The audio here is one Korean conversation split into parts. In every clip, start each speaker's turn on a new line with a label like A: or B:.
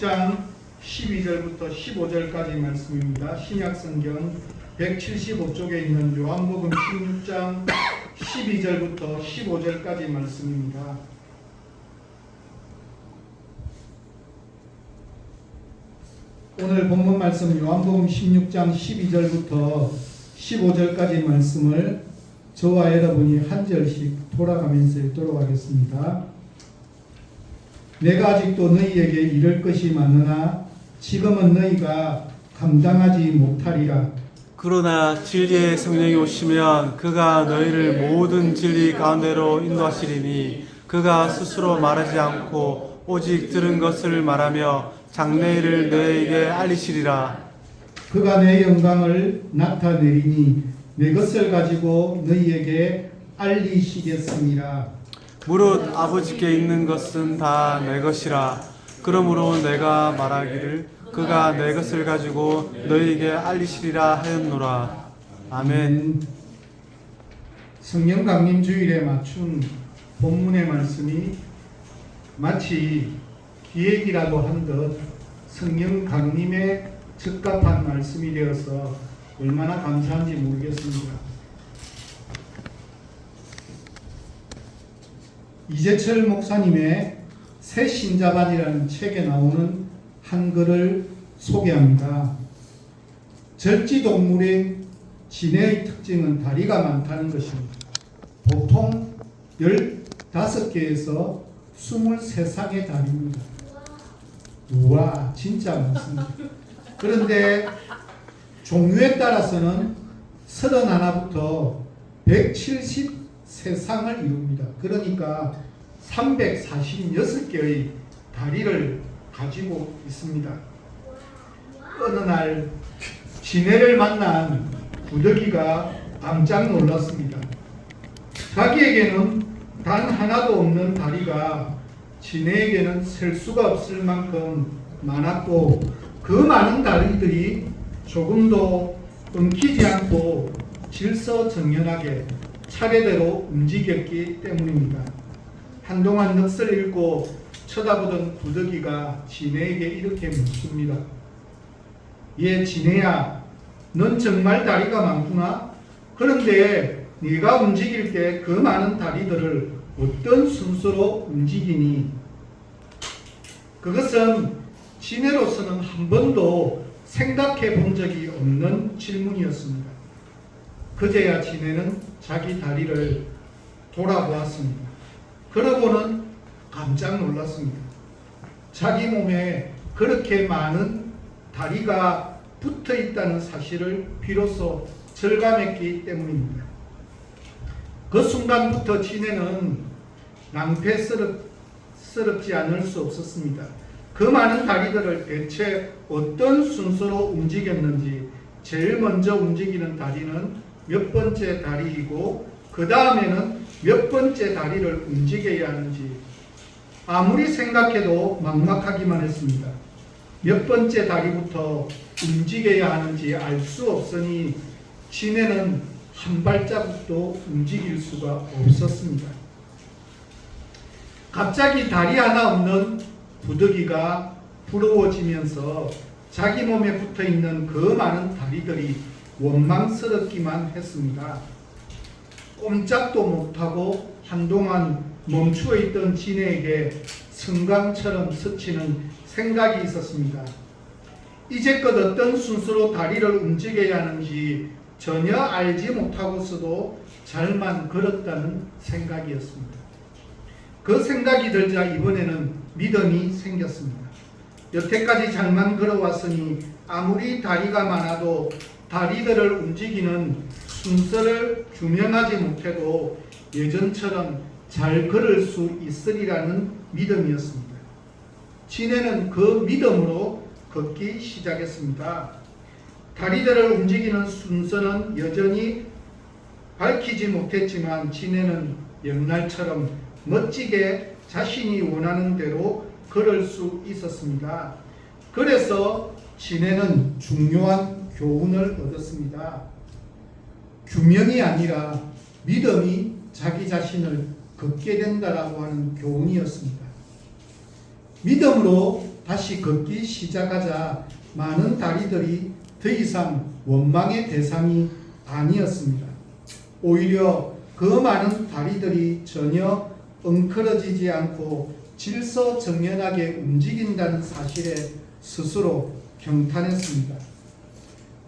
A: 장 12절부터 15절까지 말씀입니다. 신약성경 175쪽에 있는 요한복음 16장 12절부터 15절까지 말씀입니다. 오늘 본문 말씀 요한복음 16장 12절부터 15절까지 말씀을 저와 여러분이 한 절씩 돌아가면서 읽도록 하겠습니다. 내가 아직도 너희에게 이를 것이 많으나 지금은 너희가 감당하지 못하리라.
B: 그러나 진리의 성령이 오시면 그가 너희를 모든 진리 가운데로 인도하시리니 그가 스스로 말하지 않고 오직 들은 것을 말하며 장래일을 너희에게 알리시리라.
A: 그가 내 영광을 나타내리니 내 것을 가지고 너희에게 알리시겠습니다.
B: 무릇 아버지께 있는 것은 다 내 것이라. 그러므로 내가 말하기를 그가 내 것을 가지고 너희에게 알리시리라 하였노라. 아멘.
A: 성령 강림 주일에 맞춘 본문의 말씀이 마치 기획이라도 한 듯 성령 강림에 적합한 말씀이 되어서 얼마나 감사한지 모르겠습니다. 이재철 목사님의 새 신자반이라는 책에 나오는 한 글을 소개합니다. 절지동물인 진해의 특징은 다리가 많다는 것입니다. 보통 15개에서 23쌍의 다리입니다. 우와, 진짜 많습니다. 그런데 종류에 따라서는 31부터 173쌍을 이룹니다. 그러니까 346개의 다리를 가지고 있습니다. 어느 날 진해를 만난 부득이가 깜짝 놀랐습니다. 자기에게는 단 하나도 없는 다리가 진해에게는 셀 수가 없을 만큼 많았고 그 많은 다리들이 조금도 끊기지 않고 질서정연하게 차례대로 움직였기 때문입니다. 한동안 넋을 잃고 쳐다보던 부득이가 진해에게 이렇게 묻습니다. 예, 진해야, 넌 정말 다리가 많구나. 그런데 네가 움직일 때 그 많은 다리들을 어떤 순서로 움직이니? 그것은 진해로서는 한 번도 생각해 본 적이 없는 질문이었습니다. 그제야 진해는 자기 다리를 돌아보았습니다. 그러고는 깜짝 놀랐습니다. 자기 몸에 그렇게 많은 다리가 붙어 있다는 사실을 비로소 절감했기 때문입니다. 그 순간부터 진해는 낭패스럽지 않을 수 없었습니다. 그 많은 다리들을 대체 어떤 순서로 움직였는지 제일 먼저 움직이는 다리는 몇 번째 다리이고 그 다음에는 몇 번째 다리를 움직여야 하는지 아무리 생각해도 막막하기만 했습니다. 몇 번째 다리부터 움직여야 하는지 알 수 없으니 진해는 한 발자국도 움직일 수가 없었습니다. 갑자기 다리 하나 없는 부득이가 부러워지면서 자기 몸에 붙어있는 그 많은 다리들이 원망스럽기만 했습니다. 꼼짝도 못하고 한동안 멈추어 있던 진해에게 성강처럼 스치는 생각이 있었습니다. 이제껏 어떤 순서로 다리를 움직여야 하는지 전혀 알지 못하고서도 잘만 걸었다는 생각이었습니다. 그 생각이 들자 이번에는 믿음이 생겼습니다. 여태까지 잘만 걸어왔으니 아무리 다리가 많아도 다리들을 움직이는 순서를 규명하지 못해도 예전처럼 잘 걸을 수 있으리라는 믿음이었습니다. 진해는 그 믿음으로 걷기 시작했습니다. 다리들을 움직이는 순서는 여전히 밝히지 못했지만 진해는 옛날처럼 멋지게 자신이 원하는 대로 걸을 수 있었습니다. 그래서 진해는 중요한 교훈을 얻었습니다. 규명이 아니라 믿음이 자기 자신을 걷게 된다라고 하는 교훈이었습니다. 믿음으로 다시 걷기 시작하자 많은 다리들이 더 이상 원망의 대상이 아니었습니다. 오히려 그 많은 다리들이 전혀 엉클어지지 않고 질서정연하게 움직인다는 사실에 스스로 경탄했습니다.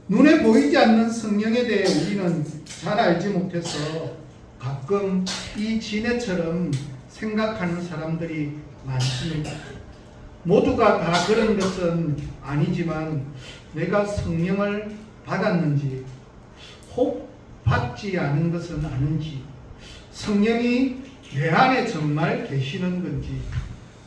A: 눈에 보이지 않는 성령에 대해 우리는 잘 알지 못해서 가끔 이 지네처럼 생각하는 사람들이 많습니다. 모두가 다 그런 것은 아니지만 내가 성령을 받았는지 혹 받지 않은 것은 아닌지, 성령이 내 안에 정말 계시는 건지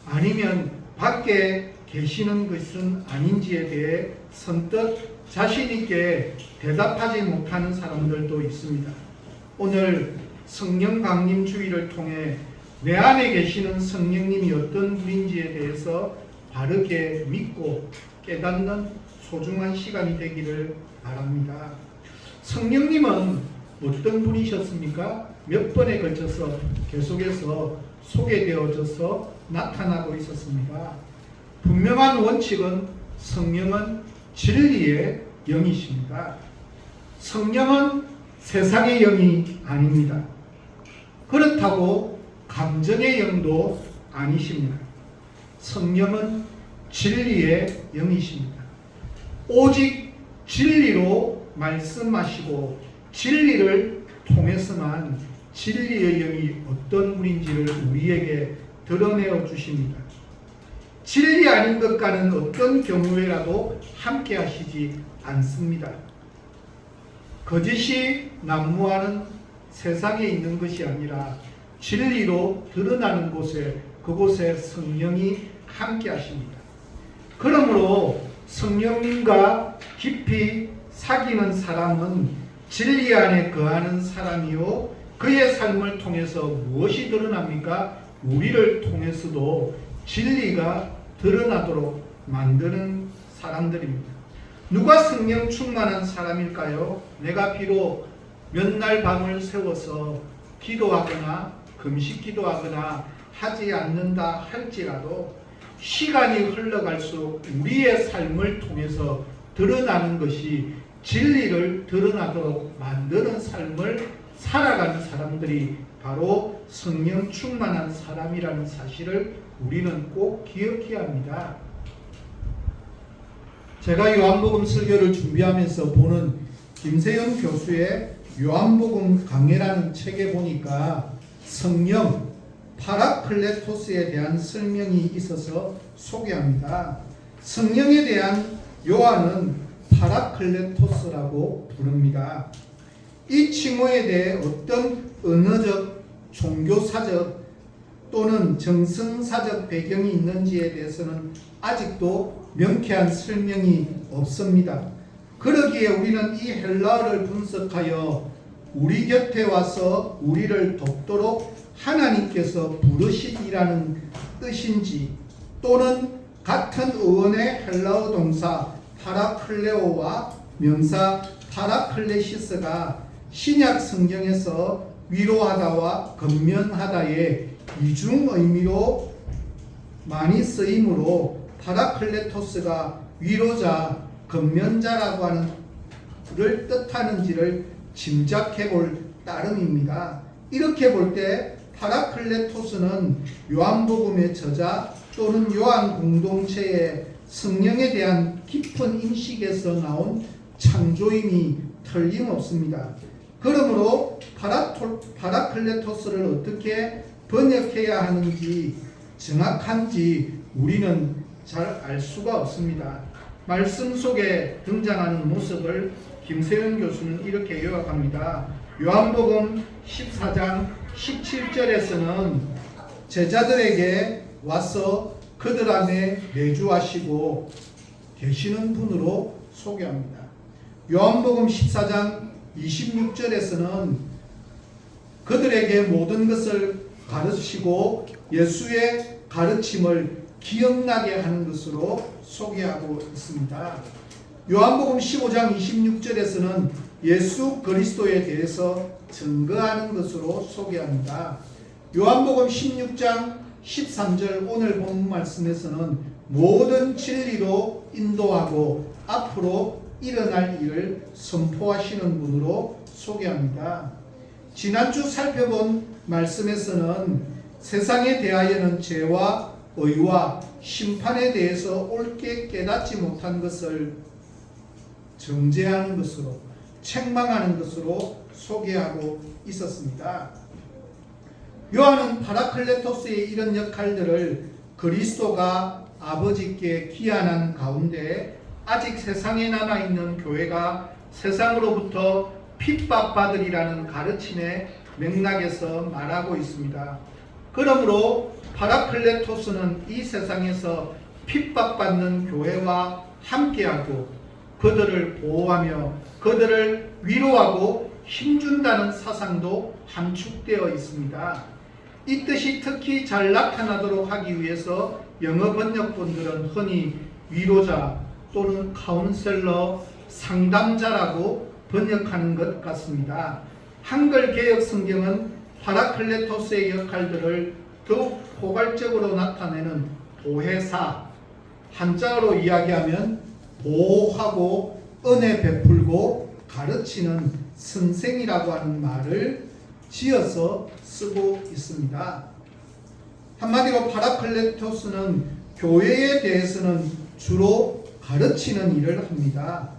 A: 아니면 밖에 계시는 것은 아닌지에 대해 선뜻 자신 있게 대답하지 못하는 사람들도 있습니다. 오늘 성령 강림 주의를 통해 내 안에 계시는 성령님이 어떤 분인지에 대해서 바르게 믿고 깨닫는 소중한 시간이 되기를 바랍니다. 성령님은 어떤 분이셨습니까? 몇 번에 걸쳐서 계속해서 소개되어져서 나타나고 있었습니다. 분명한 원칙은 성령은 진리의 영이십니다. 성령은 세상의 영이 아닙니다. 그렇다고 감정의 영도 아니십니다. 성령은 진리의 영이십니다. 오직 진리로 말씀하시고 진리를 통해서만 진리의 영이 어떤 분인지를 우리에게 드러내어 주십니다. 진리 아닌 것과는 어떤 경우에라도 함께 하시지 않습니다. 거짓이 난무하는 세상에 있는 것이 아니라 진리로 드러나는 곳에 그곳에 성령이 함께 하십니다. 그러므로 성령님과 깊이 사귀는 사람은 진리 안에 거하는 사람이요 그의 삶을 통해서 무엇이 드러납니까? 우리를 통해서도 진리가 드러나도록 만드는 사람들입니다. 누가 성령 충만한 사람일까요? 내가 비록 몇 날 밤을 세워서 기도하거나 금식 기도하거나 하지 않는다 할지라도 시간이 흘러갈수록 우리의 삶을 통해서 드러나는 것이 진리를 드러나도록 만드는 삶을 살아가는 사람들이 바로 성령 충만한 사람이라는 사실을 우리는 꼭 기억해야 합니다. 제가 요한복음 설교를 준비하면서 보는 김세영 교수의 요한복음 강해라는 책에 보니까 성령 파라클레토스에 대한 설명이 있어서 소개합니다. 성령에 대한 요한은 파라클레토스라고 부릅니다. 이 칭호에 대해 어떤 언어적, 종교사적 또는 정승사적 배경이 있는지에 대해서는 아직도 명쾌한 설명이 없습니다. 그러기에 우리는 이 헬라어를 분석하여 우리 곁에 와서 우리를 돕도록 하나님께서 부르시기라는 뜻인지 또는 같은 어원의 헬라어 동사 파라클레오와 명사 파라클레시스가 신약 성경에서 위로하다와 건면하다의 이중 의미로 많이 쓰이므로 파라클레토스가 위로자, 건면자라고 하는 를 뜻하는지를 짐작해 볼 따름입니다. 이렇게 볼 때 파라클레토스는 요한복음의 저자 또는 요한 공동체의 성령에 대한 깊은 인식에서 나온 창조임이 틀림없습니다. 그러므로 파라클레토스를 어떻게 번역해야 하는지 정확한지 우리는 잘 알 수가 없습니다. 말씀 속에 등장하는 모습을 김세현 교수는 이렇게 요약합니다. 요한복음 14장 17절에서는 제자들에게 와서 그들 안에 내주하시고 계시는 분으로 소개합니다. 요한복음 14장 26절에서는 그들에게 모든 것을 가르치고 예수의 가르침을 기억나게 하는 것으로 소개하고 있습니다. 요한복음 15장 26절에서는 예수 그리스도에 대해서 증거하는 것으로 소개합니다. 요한복음 16장 13절 오늘 본 말씀에서는 모든 진리로 인도하고 앞으로 일어날 일을 선포하시는 분으로 소개합니다. 지난주 살펴본 말씀에서는 세상에 대하여는 죄와 의와 심판에 대해서 옳게 깨닫지 못한 것을 정죄하는 것으로, 책망하는 것으로 소개하고 있었습니다. 요한은 파라클레토스의 이런 역할들을 그리스도가 아버지께 기한한 가운데 아직 세상에 남아있는 교회가 세상으로부터 핍박받으리라는 가르침의 맥락에서 말하고 있습니다. 그러므로 파라클레토스는 이 세상에서 핍박받는 교회와 함께하고 그들을 보호하며 그들을 위로하고 힘준다는 사상도 함축되어 있습니다. 이 뜻이 특히 잘 나타나도록 하기 위해서 영어 번역본들은 흔히 위로자 또는 카운셀러, 상담자라고 번역하는 것 같습니다. 한글 개역 성경은 파라클레토스의 역할들을 더욱 포괄적으로 나타내는 보혜사, 한자어로 이야기하면 보호하고 은혜 베풀고 가르치는 선생이라고 하는 말을 지어서 쓰고 있습니다. 한마디로 파라클레토스는 교회에 대해서는 주로 가르치는 일을 합니다.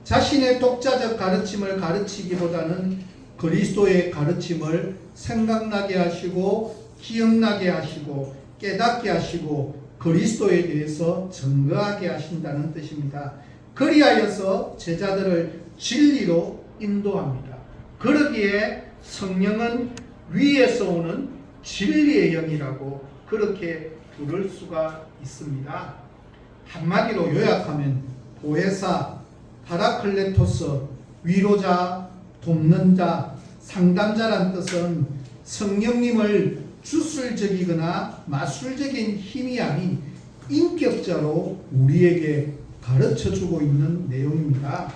A: 자신의 독자적 가르침을 가르치기보다는 그리스도의 가르침을 생각나게 하시고 기억나게 하시고 깨닫게 하시고 그리스도에 대해서 증거하게 하신다는 뜻입니다. 그리하여서 제자들을 진리로 인도합니다. 그러기에 성령은 위에서 오는 진리의 영이라고 그렇게 부를 수가 있습니다. 한마디로 요약하면 보혜사, 파라클레토스, 위로자, 돕는 자, 상담자란 뜻은 성령님을 주술적이거나 마술적인 힘이 아닌 인격자로 우리에게 가르쳐주고 있는 내용입니다.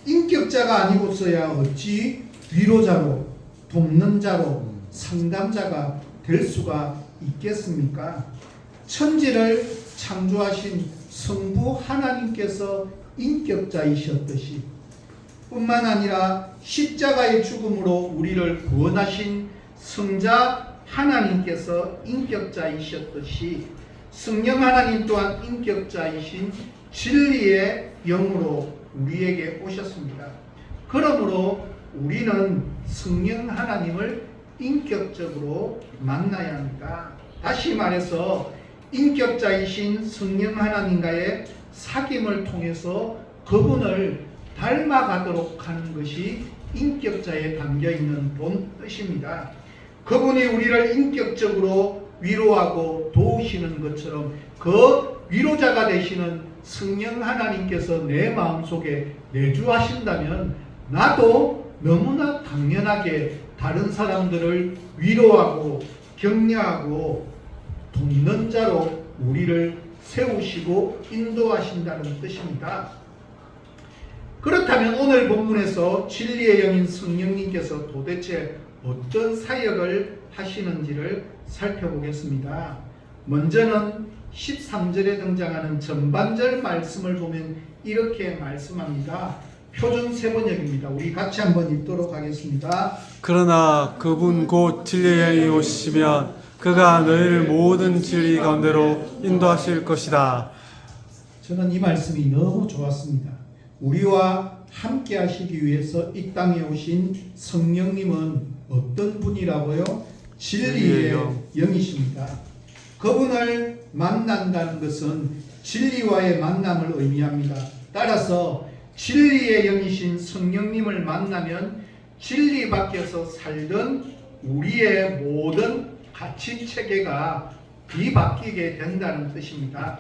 A: 인격자가 아니고서야 어찌 위로자로, 돕는 자로, 상담자가 될 수가 있겠습니까? 천지를 창조하신 성부 하나님께서 인격자이셨듯이 뿐만 아니라 십자가의 죽음으로 우리를 구원하신 성자 하나님께서 인격자이셨듯이 성령 하나님 또한 인격자이신 진리의 영으로 우리에게 오셨습니다. 그러므로 우리는 성령 하나님을 인격적으로 만나야 합니다. 다시 말해서 인격자이신 성령 하나님과의 사귐을 통해서 그분을 닮아가도록 하는 것이 인격자에 담겨있는 본 뜻입니다. 그분이 우리를 인격적으로 위로하고 도우시는 것처럼 그 위로자가 되시는 성령 하나님께서 내 마음속에 내주하신다면 나도 너무나 당연하게 다른 사람들을 위로하고 격려하고 돕는 자로 우리를 세우시고 인도하신다는 뜻입니다. 그렇다면 오늘 본문에서 진리의 영인 성령님께서 도대체 어떤 사역을 하시는지를 살펴보겠습니다. 먼저는 13절에 등장하는 전반절 말씀을 보면 이렇게 말씀합니다. 표준 세번역입니다. 우리 같이 한번 읽도록 하겠습니다.
B: 그러나 그분 곧 진리의 영이 오시면 그가 너희를 모든 진리 가운데로 인도하실 것이다.
A: 저는 이 말씀이 너무 좋았습니다. 우리와 함께 하시기 위해서 이 땅에 오신 성령님은 어떤 분이라고요? 진리의 영이십니다. 그분을 만난다는 것은 진리와의 만남을 의미합니다. 따라서 진리의 영이신 성령님을 만나면 진리 밖에서 살던 우리의 모든 가치 체계가 뒤바뀌게 된다는 뜻입니다.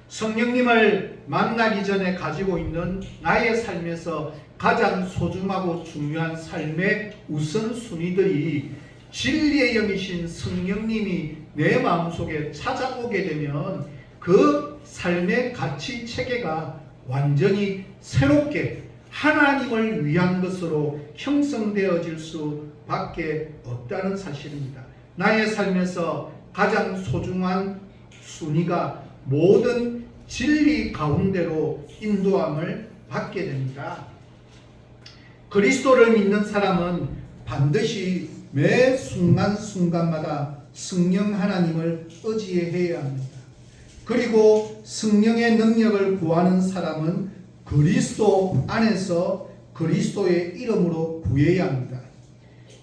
A: 성령님을 만나기 전에 가지고 있는 나의 삶에서 가장 소중하고 중요한 삶의 우선순위들이 진리의 영이신 성령님이 내 마음속에 찾아오게 되면 그 삶의 가치 체계가 완전히 새롭게 하나님을 위한 것으로 형성되어질 수밖에 없다는 사실입니다. 나의 삶에서 가장 소중한 순위가 모든 진리 가운데로 인도함을 받게 됩니다. 그리스도를 믿는 사람은 반드시 매 순간순간마다 성령 하나님을 의지해야 합니다. 그리고 성령의 능력을 구하는 사람은 그리스도 안에서 그리스도의 이름으로 구해야 합니다.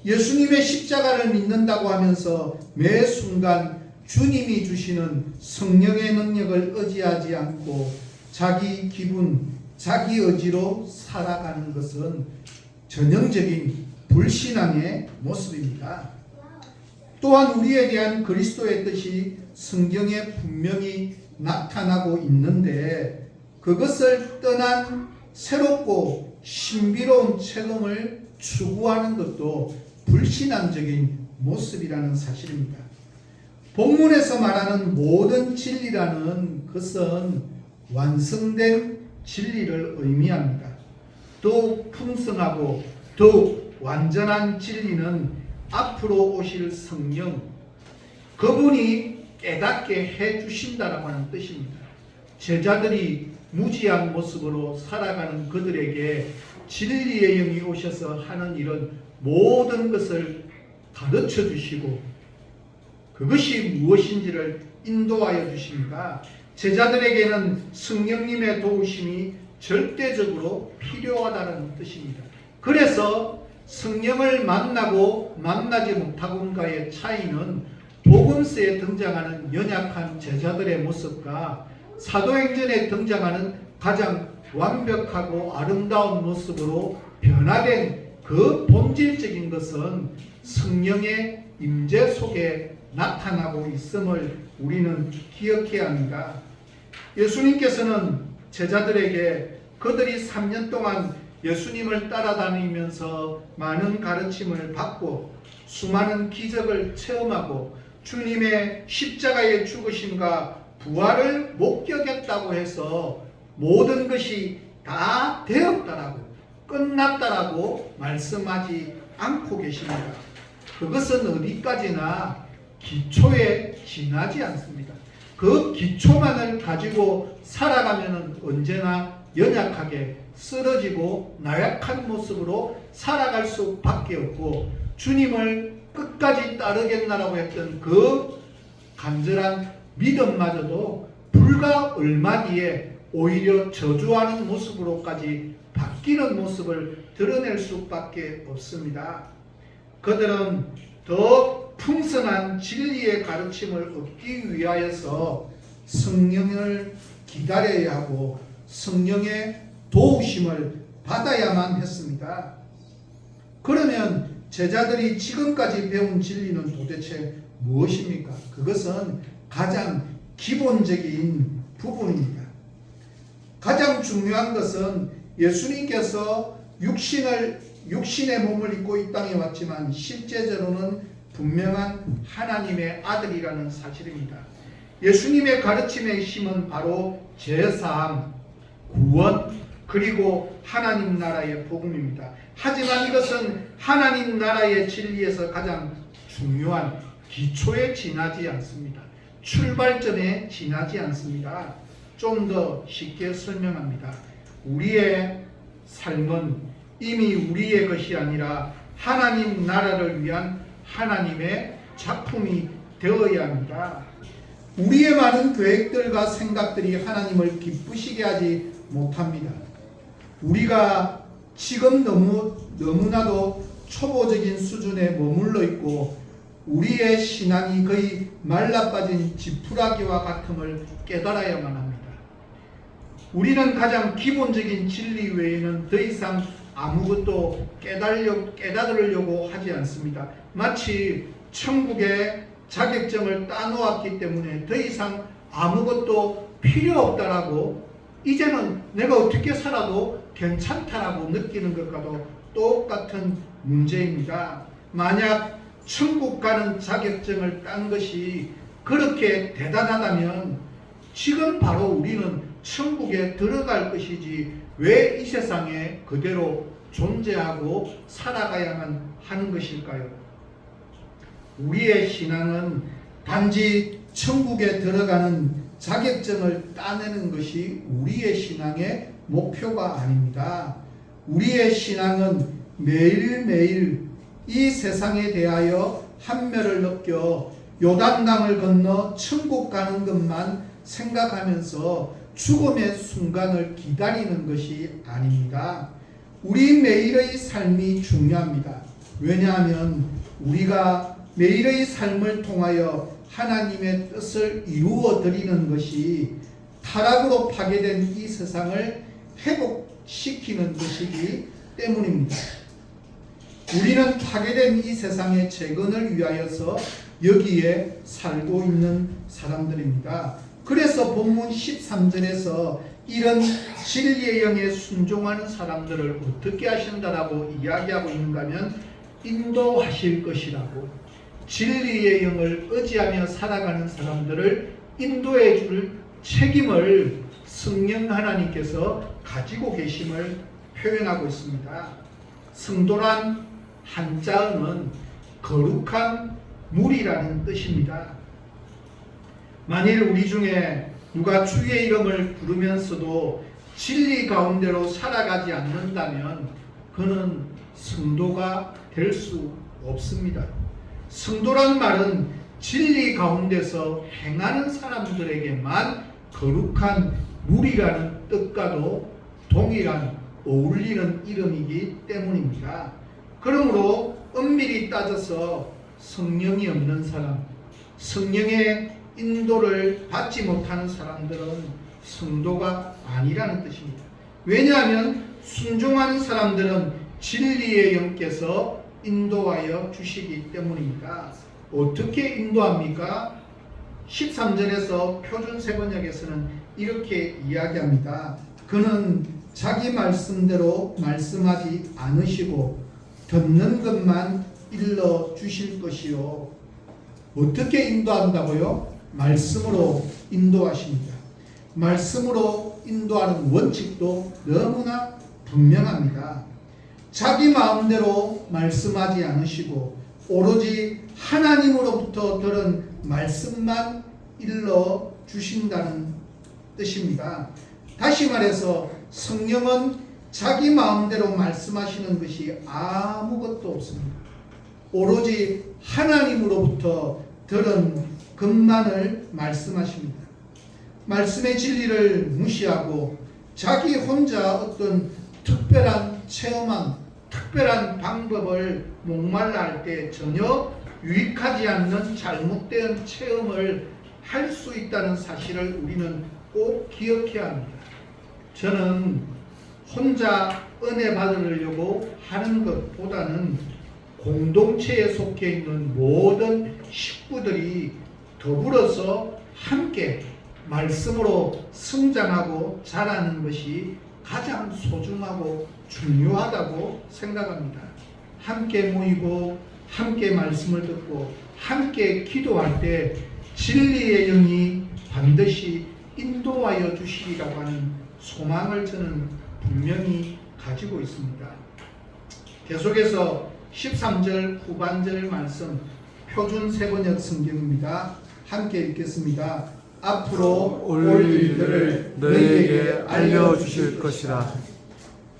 A: 예수님의 십자가를 믿는다고 하면서 매 순간 주님이 주시는 성령의 능력을 의지하지 않고 자기 기분, 자기 의지로 살아가는 것은 전형적인 불신앙의 모습입니다. 또한 우리에 대한 그리스도의 뜻이 성경에 분명히 나타나고 있는데 그것을 떠난 새롭고 신비로운 체험을 추구하는 것도 불신앙적인 모습이라는 사실입니다. 본문에서 말하는 모든 진리라는 것은 완성된 진리를 의미합니다. 더욱 풍성하고 더욱 완전한 진리는 앞으로 오실 성령, 그분이 깨닫게 해주신다라고 하는 뜻입니다. 제자들이 무지한 모습으로 살아가는 그들에게 진리의 영이 오셔서 하는 일은 모든 것을 가르쳐 주시고 그것이 무엇인지를 인도하여 주십니다. 제자들에게는 성령님의 도우심이 절대적으로 필요하다는 뜻입니다. 그래서 성령을 만나고 만나지 못하고인가의 차이는 복음서에 등장하는 연약한 제자들의 모습과 사도행전에 등장하는 가장 완벽하고 아름다운 모습으로 변화된 그 본질적인 것은 성령의 임재 속에 나타나고 있음을 우리는 기억해야 합니다. 예수님께서는 제자들에게 그들이 3년 동안 예수님을 따라다니면서 많은 가르침을 받고 수많은 기적을 체험하고 주님의 십자가의 죽으심과 부활을 목격했다고 해서 모든 것이 다 되었다라고 끝났다라고 말씀하지 않고 계십니다. 그것은 어디까지나 기초에 지나지 않습니다. 그 기초만을 가지고 살아가면 언제나 연약하게 쓰러지고 나약한 모습으로 살아갈 수밖에 없고 주님을 끝까지 따르겠나라고 했던 그 간절한 믿음마저도 불과 얼마 뒤에 오히려 저주하는 모습으로까지 바뀌는 모습을 드러낼 수밖에 없습니다. 그들은 더 풍성한 진리의 가르침을 얻기 위하여서 성령을 기다려야 하고 성령의 도우심을 받아야만 했습니다. 그러면 제자들이 지금까지 배운 진리는 도대체 무엇입니까? 그것은 가장 기본적인 부분입니다. 가장 중요한 것은 예수님께서 육신의 몸을 입고 이 땅에 왔지만 실제적으로는 분명한 하나님의 아들이라는 사실입니다. 예수님의 가르침의 힘은 바로 제사함, 구원, 그리고 하나님 나라의 복음입니다. 하지만 이것은 하나님 나라의 진리에서 가장 중요한 기초에 지나지 않습니다. 출발점에 지나지 않습니다. 좀 더 쉽게 설명합니다. 우리의 삶은 이미 우리의 것이 아니라 하나님 나라를 위한 하나님의 작품이 되어야 합니다. 우리의 많은 계획들과 생각들이 하나님을 기쁘시게 하지 못합니다. 우리가 지금 너무나도 초보적인 수준에 머물러 있고 우리의 신앙이 거의 말라빠진 지푸라기와 같음을 깨달아야만 합니다. 우리는 가장 기본적인 진리 외에는 더 이상 아무것도 깨달으려고 하지 않습니다. 마치 천국의 자격증을 따놓았기 때문에 더 이상 아무것도 필요 없다라고 이제는 내가 어떻게 살아도 괜찮다라고 느끼는 것과도 똑같은 문제입니다. 만약 천국 가는 자격증을 딴 것이 그렇게 대단하다면 지금 바로 우리는 천국에 들어갈 것이지 왜 이 세상에 그대로 존재하고 살아가야만 하는 것일까요? 우리의 신앙은 단지 천국에 들어가는 자격증을 따내는 것이 우리의 신앙의 목표가 아닙니다. 우리의 신앙은 매일매일 이 세상에 대하여 한멸을 느껴 요단강을 건너 천국 가는 것만 생각하면서 죽음의 순간을 기다리는 것이 아닙니다. 우리 매일의 삶이 중요합니다. 왜냐하면 우리가 매일의 삶을 통하여 하나님의 뜻을 이루어 드리는 것이 타락으로 파괴된 이 세상을 회복시키는 것이기 때문입니다. 우리는 파괴된 이 세상의 재건을 위하여서 여기에 살고 있는 사람들입니다. 그래서 본문 13절에서 이런 진리의 영에 순종하는 사람들을 어떻게 하신다라고 이야기하고 있는가 하면 인도하실 것이라고, 진리의 영을 의지하며 살아가는 사람들을 인도해 줄 책임을 성령 하나님께서 가지고 계심을 표현하고 있습니다. 성도란 한자어는 거룩한 물이라는 뜻입니다. 만일 우리 중에 누가 주의 이름을 부르면서도 진리 가운데로 살아가지 않는다면 그는 성도가 될 수 없습니다. 성도란 말은 진리 가운데서 행하는 사람들에게만 거룩한 물이라는 뜻과도 동일한 어울리는 이름이기 때문입니다. 그러므로 엄밀히 따져서 성령이 없는 사람, 성령의 인도를 받지 못하는 사람들은 성도가 아니라는 뜻입니다. 왜냐하면 순종하는 사람들은 진리의 영께서 인도하여 주시기 때문입니다. 어떻게 인도합니까? 13절에서 표준세번역에서는 이렇게 이야기합니다. 그는 자기 말씀대로 말씀하지 않으시고 듣는 것만 일러 주실 것이요. 어떻게 인도한다고요? 말씀으로 인도하십니다. 말씀으로 인도하는 원칙도 너무나 분명합니다. 자기 마음대로 말씀하지 않으시고 오로지 하나님으로부터 들은 말씀만 일러 주신다는 뜻입니다. 다시 말해서 성령은 자기 마음대로 말씀하시는 것이 아무것도 없습니다. 오로지 하나님으로부터 들은 것만을 말씀하십니다. 말씀의 진리를 무시하고 자기 혼자 어떤 특별한 체험한 특별한 방법을 목말라 할 때 전혀 유익하지 않는 잘못된 체험을 할 수 있다는 사실을 우리는 꼭 기억해야 합니다. 저는 혼자 은혜 받으려고 하는 것보다는 공동체에 속해 있는 모든 식구들이 더불어서 함께 말씀으로 성장하고 자라는 것이 가장 소중하고 중요하다고 생각합니다. 함께 모이고 함께 말씀을 듣고 함께 기도할 때 진리의 영이 반드시 인도하여 주시리라고 하는 소망을 저는 분명히 가지고 있습니다. 계속해서 13절 후반절 말씀 표준세번역 성경입니다. 함께 읽겠습니다. 앞으로 올 일들을 너희에게 알려주실 것이라.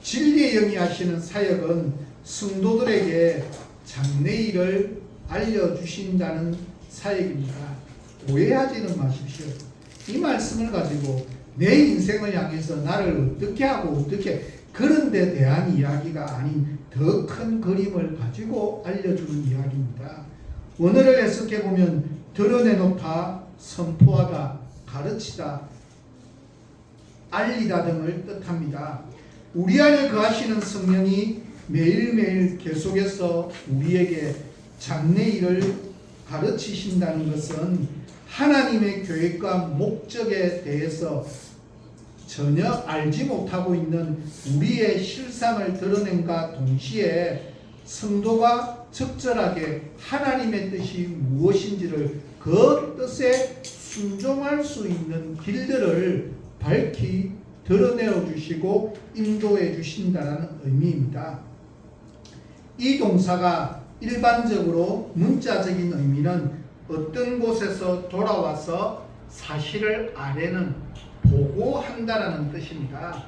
A: 진리의 영이 하시는 사역은 성도들에게 장래일을 알려주신다는 사역입니다. 오해하지는 마십시오. 이 말씀을 가지고 내 인생을 향해서 나를 어떻게 하고 어떻게 그런 데 대한 이야기가 아닌 더 큰 그림을 가지고 알려주는 이야기입니다. 원어를 해석해 보면 드러내놓다, 선포하다, 가르치다, 알리다 등을 뜻합니다. 우리 안에 거하시는 성령이 매일매일 계속해서 우리에게 장래일을 가르치신다는 것은 하나님의 계획과 목적에 대해서 전혀 알지 못하고 있는 우리의 실상을 드러낸과 동시에 성도가 적절하게 하나님의 뜻이 무엇인지를 그 뜻에 순종할 수 있는 길들을 밝히 드러내어 주시고 인도해 주신다는 의미입니다. 이 동사가 일반적으로 문자적인 의미는 어떤 곳에서 돌아와서 사실을 아래는 보고한다라는 뜻입니다.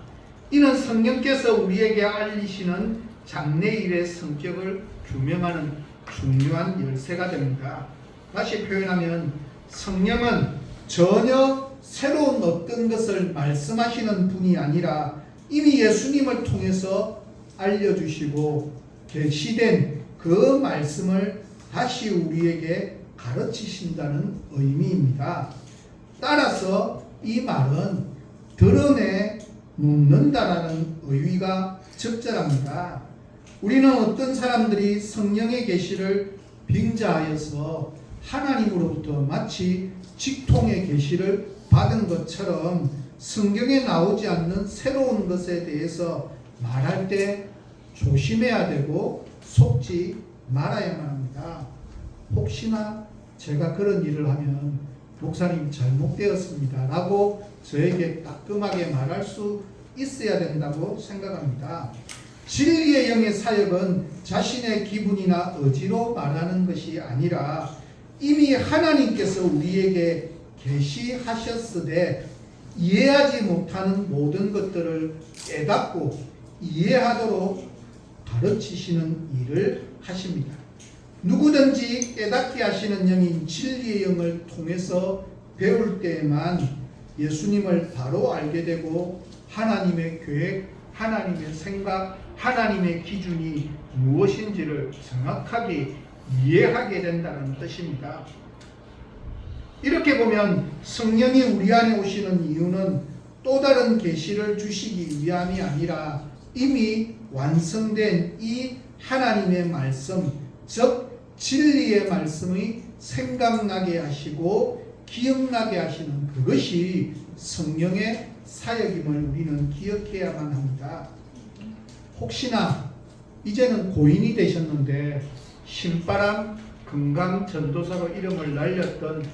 A: 이는 성령께서 우리에게 알리시는 장래일의 성격을 규명하는 중요한 열쇠가 됩니다. 다시 표현하면 성령은 전혀 새로운 어떤 것을 말씀하시는 분이 아니라 이미 예수님을 통해서 알려주시고 계시된 그 말씀을 다시 우리에게 가르치신다는 의미입니다. 따라서 이 말은 드러내 놓는다라는 의미가 적절합니다. 우리는 어떤 사람들이 성령의 계시를 빙자하여서 하나님으로부터 마치 직통의 계시를 받은 것처럼 성경에 나오지 않는 새로운 것에 대해서 말할 때 조심해야 되고 속지 말아야만 합니다. 혹시나 제가 그런 일을 하면 목사님 잘못되었습니다 라고 저에게 따끔하게 말할 수 있어야 된다고 생각합니다. 진리의 영의 사역은 자신의 기분이나 의지로 말하는 것이 아니라 이미 하나님께서 우리에게 계시하셨으되 이해하지 못하는 모든 것들을 깨닫고 이해하도록 가르치시는 일을 하십니다. 누구든지 깨닫게 하시는 영인 진리의 영을 통해서 배울 때에만 예수님을 바로 알게 되고 하나님의 계획, 하나님의 생각, 하나님의 기준이 무엇인지를 정확하게 이해하게 된다는 뜻입니다. 이렇게 보면 성령이 우리 안에 오시는 이유는 또 다른 계시를 주시기 위함이 아니라 이미 완성된 이 하나님의 말씀, 즉 진리의 말씀이 생각나게 하시고 기억나게 하시는 그것이 성령의 사역임을 우리는 기억해야만 합니다. 혹시나 이제는 고인이 되셨는데 신바람 금강전도사로 이름을 날렸던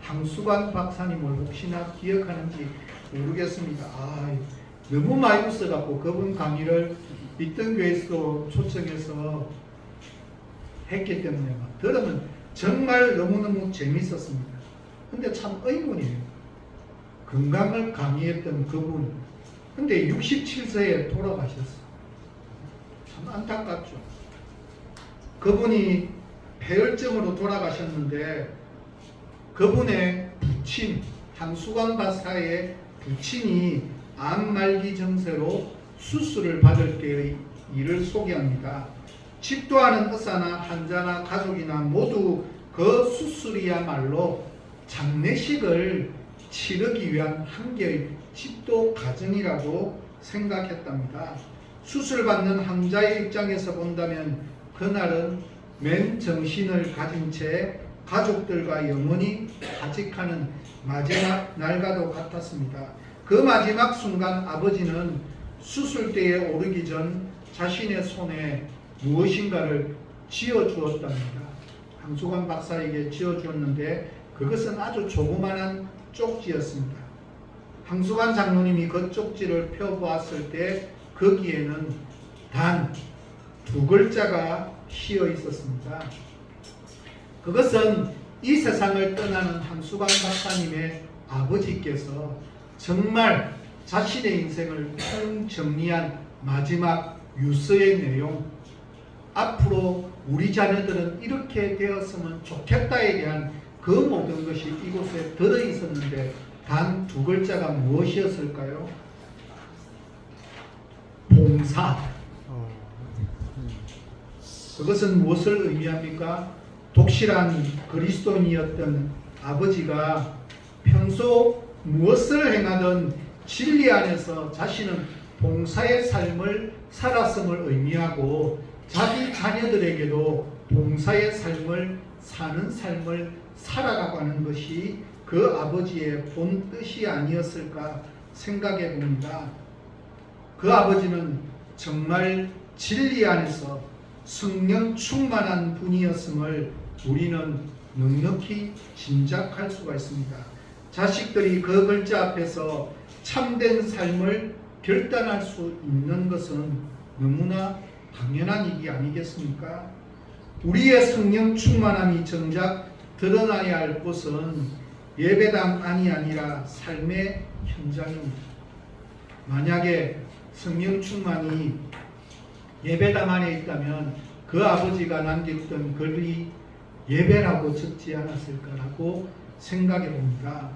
A: 황수관 박사님을 혹시나 기억하는지 모르겠습니다. 너무 많이 웃어갖고 그분 강의를 있던 교회에서 초청해서 했기 때문에 막 들으면 정말 너무너무 재밌었습니다. 근데 참 의문이에요. 건강을 강의했던 그분, 근데 67세에 돌아가셨어요. 참 안타깝죠. 그분이 폐혈증으로 돌아가셨는데 그분의 부친, 황수관 박사의 부친이 암말기 증세로 수술을 받을 때의 일을 소개합니다. 집도하는 의사나 환자나 가족이나 모두 그 수술이야말로 장례식을 치르기 위한 한 개의 집도 과정이라고 생각했답니다. 수술받는 환자의 입장에서 본다면 그날은 맨정신을 가진 채 가족들과 영원히 가직하는 마지막 날과도 같았습니다. 그 마지막 순간 아버지는 수술대에 오르기 전 자신의 손에 무엇인가를 쥐어주었답니다. 황수관 박사에게 쥐어주었는데 그것은 아주 조그만한 쪽지였습니다. 황수관 장로님이 그 쪽지를 펴보았을 때 거기에는 단 2글자가 씌어 있었습니다. 그것은 이 세상을 떠나는 황수관 박사님의 아버지께서 정말 자신의 인생을 정리한 마지막 유서의 내용, 앞으로 우리 자녀들은 이렇게 되었으면 좋겠다에 대한 그 모든 것이 이곳에 들어있었는데 단 2글자가 무엇이었을까요? 봉사. 그것은 무엇을 의미합니까? 독실한 그리스도인이었던 아버지가 평소 무엇을 행하든 진리 안에서 자신은 봉사의 삶을 살았음을 의미하고 자기 자녀들에게도 봉사의 삶을 사는 삶을 살아가는 것이 그 아버지의 본 뜻이 아니었을까 생각해 봅니다. 그 아버지는 정말 진리 안에서 성령 충만한 분이었음을 우리는 넉넉히 짐작할 수가 있습니다. 자식들이 그 글자 앞에서 참된 삶을 결단할 수 있는 것은 너무나 당연한 일이 아니겠습니까? 우리의 성령 충만함이 정작 드러나야 할 곳은 예배당 안이 아니라 삶의 현장입니다. 만약에 성령 충만이 예배당 안에 있다면 그 아버지가 남겼던 글이 예배라고 적지 않았을까라고 생각해 봅니다.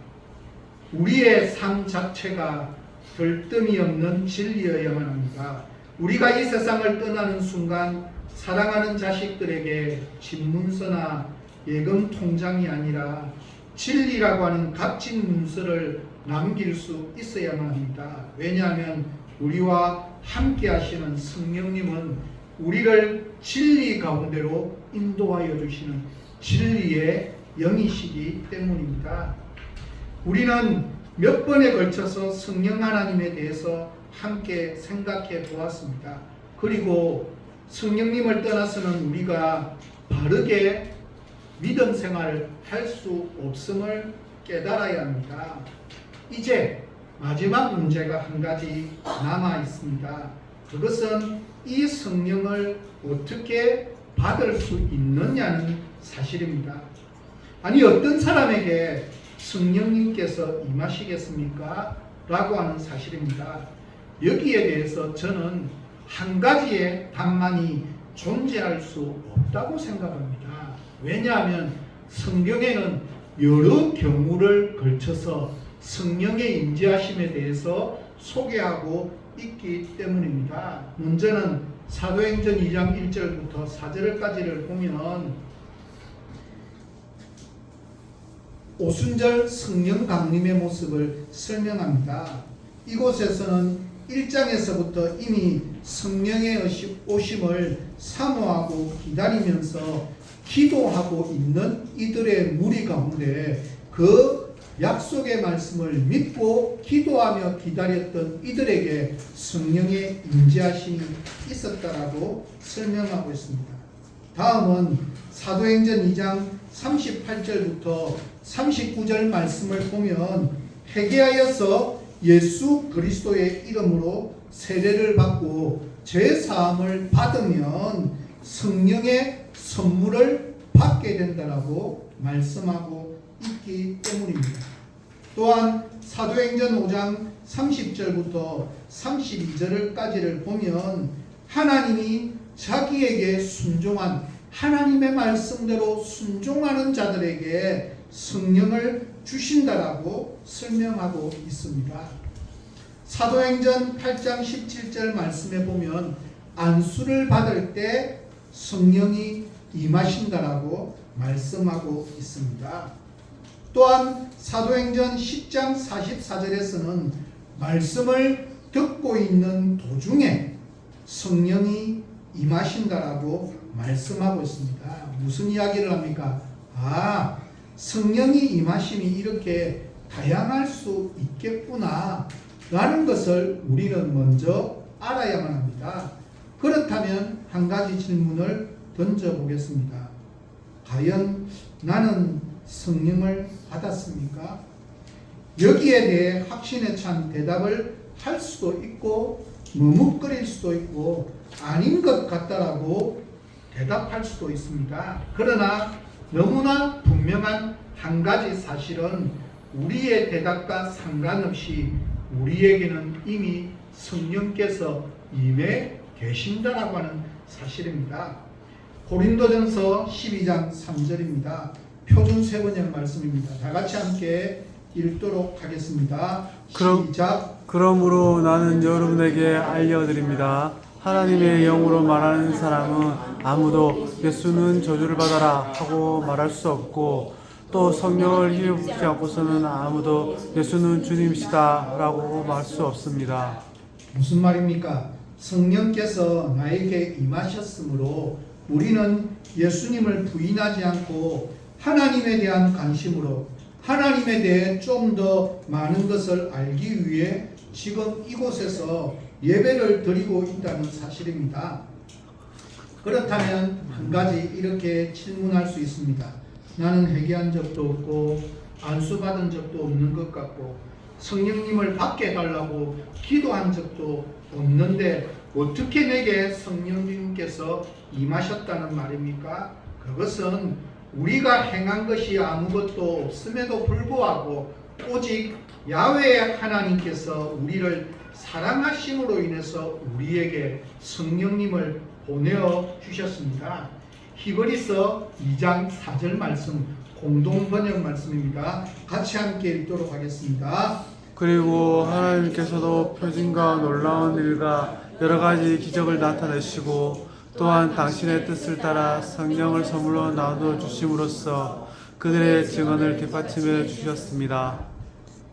A: 우리의 삶 자체가 들뜸이 없는 진리여야만 합니다. 우리가 이 세상을 떠나는 순간 사랑하는 자식들에게 집문서나 예금 통장이 아니라 진리라고 하는 값진 문서를 남길 수 있어야만 합니다. 왜냐하면 우리와 함께 하시는 성령님은 우리를 진리 가운데로 인도하여 주시는 진리의 영이시기 때문입니다. 우리는 몇 번에 걸쳐서 성령 하나님에 대해서 함께 생각해 보았습니다. 그리고 성령님을 떠나서는 우리가 바르게 믿음 생활을 할 수 없음을 깨달아야 합니다. 이제 마지막 문제가 한 가지 남아 있습니다. 그것은 이 성령을 어떻게 받을 수 있느냐는 사실입니다. 아니 어떤 사람에게 성령님께서 임하시겠습니까? 라고 하는 사실입니다. 여기에 대해서 저는 한 가지의 답만이 존재할 수 없다고 생각합니다. 왜냐하면 성경에는 여러 경우를 걸쳐서 성령의 임재하심에 대해서 소개하고 있기 때문입니다. 먼저는 사도행전 2장 1절부터 4절까지를 보면 오순절 성령 강림의 모습을 설명합니다. 이곳에서는 1장에서부터 이미 성령의 오심을 사모하고 기다리면서 기도하고 있는 이들의 무리 가운데 그 약속의 말씀을 믿고 기도하며 기다렸던 이들에게 성령의 임재하심이 있었다라고 설명하고 있습니다. 다음은 사도행전 2장 38절부터 39절 말씀을 보면 회개하여서 예수 그리스도의 이름으로 세례를 받고 죄 사함을 받으면 성령의 선물을 받게 된다라고 말씀하고 있기 때문입니다. 또한 사도행전 5장 30절부터 32절까지를 보면 하나님이 자기에게 순종한 하나님의 말씀대로 순종하는 자들에게 성령을 주신다라고 설명하고 있습니다. 사도행전 8장 17절 말씀에 보면 안수를 받을 때 성령이 임하신다라고 말씀하고 있습니다. 또한 사도행전 10장 44절에서는 말씀을 듣고 있는 도중에 성령이 임하신다라고 말씀하고 있습니다. 무슨 이야기를 합니까? 성령이 임하심이 이렇게 다양할 수 있겠구나 라는 것을 우리는 먼저 알아야만 합니다. 그렇다면 한 가지 질문을 던져보겠습니다. 과연 나는 성령을 받았습니까? 여기에 대해 확신에 찬 대답을 할 수도 있고 머뭇거릴 수도 있고 아닌 것 같다라고 대답할 수도 있습니다. 그러나 너무나 분명한 한 가지 사실은 우리의 대답과 상관없이 우리에게는 이미 성령께서 임해 계신다라고 하는 사실입니다. 고린도전서 12장 3절입니다. 표준 세번역 말씀입니다. 다 같이 함께 읽도록 하겠습니다. 시작.
B: 그러므로 나는 여러분에게 알려드립니다. 하나님의 영으로 말하는 사람은 아무도 예수는 저주를 받아라 하고 말할 수 없고 또 성령을 힘입지 않고서는 아무도 예수는 주님이시다 라고 말할 수 없습니다.
A: 무슨 말입니까? 성령께서 나에게 임하셨으므로 우리는 예수님을 부인하지 않고 하나님에 대한 관심으로 하나님에 대해 좀 더 많은 것을 알기 위해 지금 이곳에서 예배를 드리고 있다는 사실입니다. 그렇다면 한 가지 이렇게 질문할 수 있습니다. 나는 회개한 적도 없고 안수받은 적도 없는 것 같고 성령님을 받게 해달라고 기도한 적도 없는데 어떻게 내게 성령님께서 임하셨다는 말입니까? 그것은 우리가 행한 것이 아무것도 없음에도 불구하고 오직 야훼 하나님께서 우리를 사랑하심으로 인해서 우리에게 성령님을 보내어 주셨습니다. 히브리서 2장 4절 말씀 공동 번역 말씀입니다. 같이 함께 읽도록 하겠습니다.
B: 그리고 하나님께서도 표징과 놀라운 일과 여러 가지 기적을 나타내시고 또한 당신의 뜻을 따라 성령을 선물로 나눠 주심으로써 그들의 증언을 뒷받침해 주셨습니다.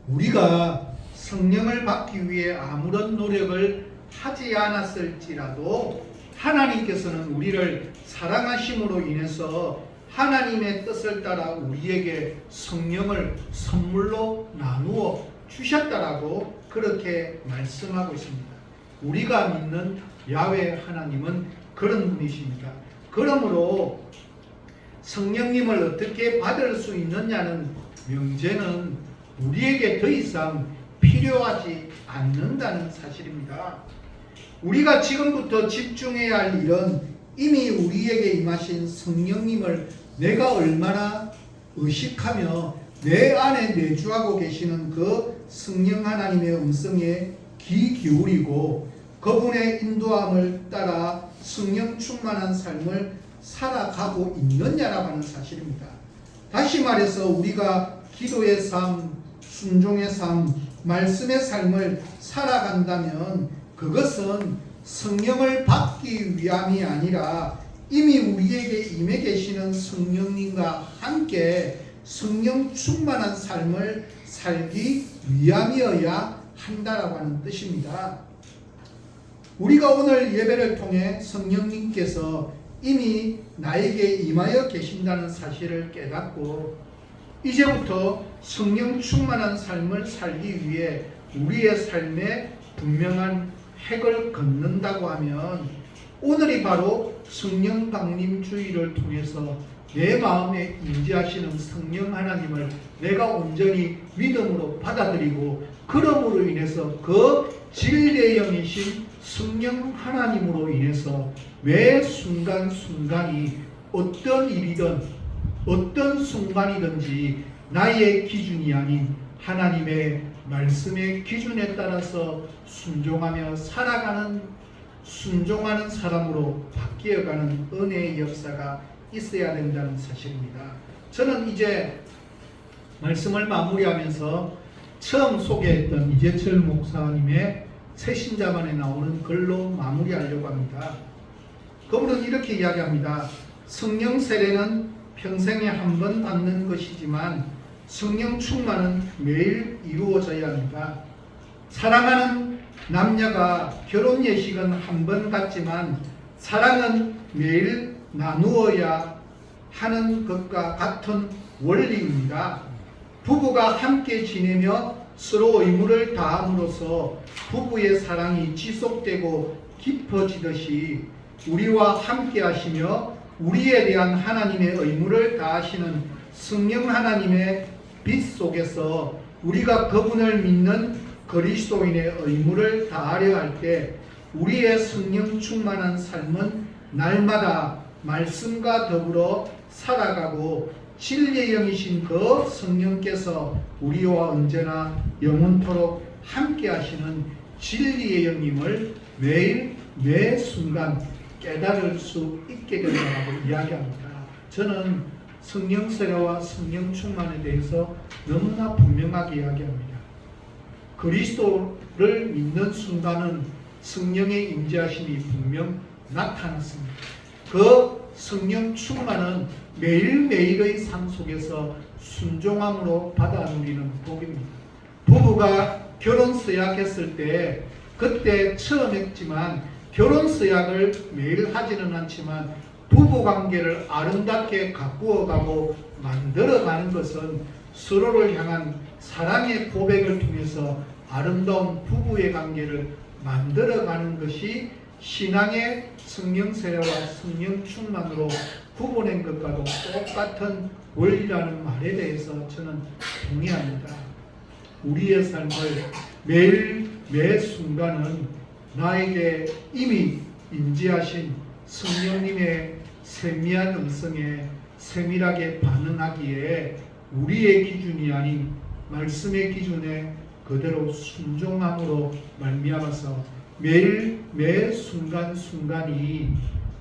A: 우리가 성령을 받기 위해 아무런 노력을 하지 않았을지라도 하나님께서는 우리를 사랑하심으로 인해서 하나님의 뜻을 따라 우리에게 성령을 선물로 나누어 주셨다라고 그렇게 말씀하고 있습니다. 우리가 믿는 야훼 하나님은 그런 분이십니다. 그러므로 성령님을 어떻게 받을 수 있느냐는 명제는 우리에게 더 이상 필요하지 않는다는 사실입니다. 우리가 지금부터 집중해야 할 일은 이미 우리에게 임하신 성령님을 내가 얼마나 의식하며 내 안에 내주하고 계시는 그 성령 하나님의 음성에 귀 기울이고 그분의 인도함을 따라 성령 충만한 삶을 살아가고 있느냐라고 하는 사실입니다. 다시 말해서 우리가 기도의 삶, 순종의 삶, 말씀의 삶을 살아간다면 그것은 성령을 받기 위함이 아니라 이미 우리에게 임해 계시는 성령님과 함께 성령 충만한 삶을 살기 위함이어야 한다라고 하는 뜻입니다. 우리가 오늘 예배를 통해 성령님께서 이미 나에게 임하여 계신다는 사실을 깨닫고 이제부터 성령 충만한 삶을 살기 위해 우리의 삶에 분명한 핵을 걷는다고 하면 오늘이 바로 성령 강림 주일을 통해서 내 마음에 임재하시는 성령 하나님을 내가 온전히 믿음으로 받아들이고 그러므로 인해서 그 진리의 영이신 성령 하나님으로 인해서 매 순간순간이 어떤 일이든 어떤 순간이든지 나의 기준이 아닌 하나님의 말씀의 기준에 따라서 순종하며 살아가는 순종하는 사람으로 바뀌어가는 은혜의 역사가 있어야 된다는 사실입니다. 저는 이제 말씀을 마무리하면서 처음 소개했던 이재철 목사님의 새신자반에 나오는 글로 마무리하려고 합니다. 그분은 이렇게 이야기합니다. 성령 세례는 평생에 한 번 받는 것이지만 성령 충만은 매일 이루어져야 합니다. 사랑하는 남녀가 결혼 예식은 한 번 갖지만 사랑은 매일 나누어야 하는 것과 같은 원리입니다. 부부가 함께 지내며 서로 의무를 다함으로써 부부의 사랑이 지속되고 깊어지듯이 우리와 함께 하시며 우리에 대한 하나님의 의무를 다하시는 성령 하나님의 빛 속에서 우리가 그분을 믿는 그리스도인의 의무를 다하려 할 때 우리의 성령 충만한 삶은 날마다 말씀과 더불어 살아가고 진리의 영이신 그 성령께서 우리와 언제나 영원토록 함께 하시는 진리의 영임을 매일 매 순간 깨달을 수 있게 된다고 이야기합니다. 저는 성령 세례와 성령 충만에 대해서 너무나 분명하게 이야기합니다. 그리스도를 믿는 순간은 성령의 임재하심이 분명 나타났습니다. 그 성령 충만은 매일매일의 삶 속에서 순종함으로 받아 누리는 복입니다. 부부가 결혼 서약했을 때 그때 처음 했지만 결혼 서약을 매일 하지는 않지만 부부관계를 아름답게 가꾸어가고 만들어가는 것은 서로를 향한 사랑의 고백을 통해서 아름다운 부부의 관계를 만들어가는 것이 신앙의 성령 세례와 성령 충만으로 구분한 것과도 똑같은 원리라는 말에 대해서 저는 동의합니다. 우리의 삶을 매일 매 순간은 나에게 이미 임재하신 성령님의 세미한 음성에 세밀하게 반응하기에 우리의 기준이 아닌 말씀의 기준에 그대로 순종함으로 말미암아서 매일 매 순간순간이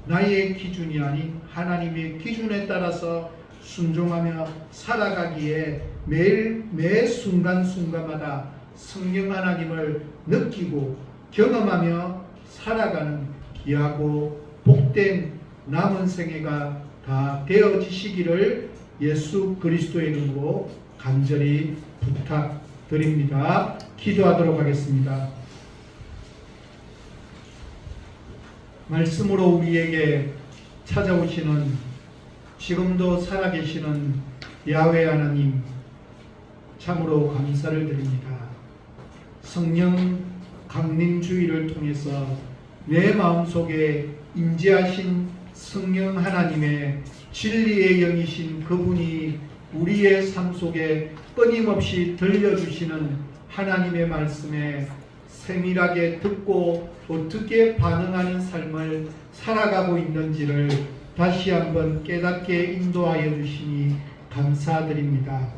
A: 나의 기준이 아닌 하나님의 기준에 따라서 순종하며 살아가기에 매일 매 순간순간마다 성령 하나님을 느끼고 경험하며 살아가는 귀하고 복된 남은 생애가 다 되어지시기를 예수 그리스도의 이름으로 간절히 부탁드립니다. 기도하도록 하겠습니다. 말씀으로 우리에게 찾아오시는 지금도 살아계시는 야훼 하나님 참으로 감사를 드립니다. 성령 강림주의를 통해서 내 마음속에 임재하신 성령 하나님의 진리의 영이신 그분이 우리의 삶 속에 끊임없이 들려주시는 하나님의 말씀에 세밀하게 듣고 어떻게 반응하는 삶을 살아가고 있는지를 다시 한번 깨닫게 인도하여 주시니 감사드립니다.